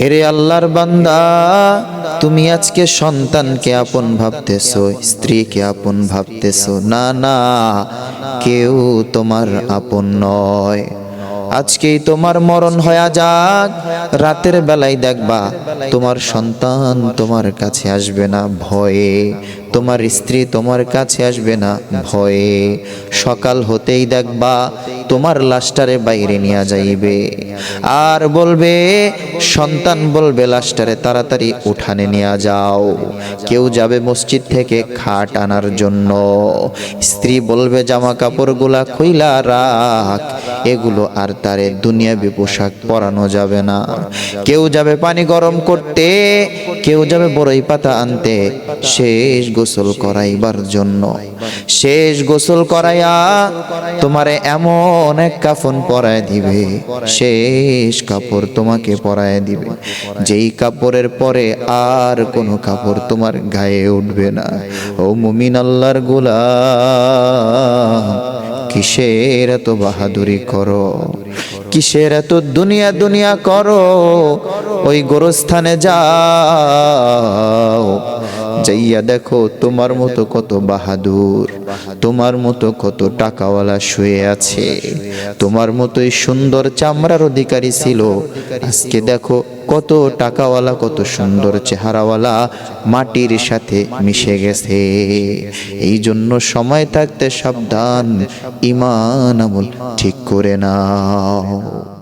এরে আল্লাহর বান্দা, তুমি আজকে সন্তানকে আপন ভাবতেছো, স্ত্রীকে আপন ভাবতেছো, না না, কেউ তোমার আপন নয়। আজকেই তোমার মরণ হয়ে যাক, রাতের বেলায় দেখবা তোমার সন্তান তোমার কাছে আসবে না ভয়ে, তোমার স্ত্রী তোমার কাছে আসবে না ভয়ে। সকাল হতেই দেখবা তোমার লাশটারে বাইরে নিয়ে যাইবে, আর বলবে, সন্তান বলবে লাশটারে তাড়াতাড়ি উঠানে নিয়ে যাও। কেউ যাবে মসজিদ থেকে খাট আনার জন্য, স্ত্রী বলবে জামা কাপড়গুলা খুইলা রাখ, এগুলো আর তারে দুনিয়াবি পোশাক পরানো যাবে না। কেউ যাবে পানি গরম করতে, কেউ যাবে বড়ই পাতা আনতে, শেষ গোসল করাইবার জন্য। শেষ গোসল করাইয়া তোমারে এমন এক কাফন পরায় দিবে, শেষ কাপড় তোমাকে পরায় দিবে, যেই কাপড়ের পরে আর কোনো কাপড় তোমার গায়ে উঠবে না। ও মুমিন আল্লাহর গোলাম, কিসের এত বাহাদুরি করো, কিসের এত দুনিয়া দুনিয়া করো? ওই গোরস্থানে যাও, যাইয়া দেখো তোমার মতো কত বাহাদুর, তোমার মতো কত টাকাওয়ালা শুয়ে আছে, তোমার মতোই সুন্দর চামড়ার অধিকারী ছিল, আজকে দেখো কত টাকাওয়ালা কত সুন্দর চেহারাওয়ালা মাটির সাথে মিশে গেছে। এই জন্য সময় থাকতে সাবধান, ঈমান আমল ঠিক করে নাও।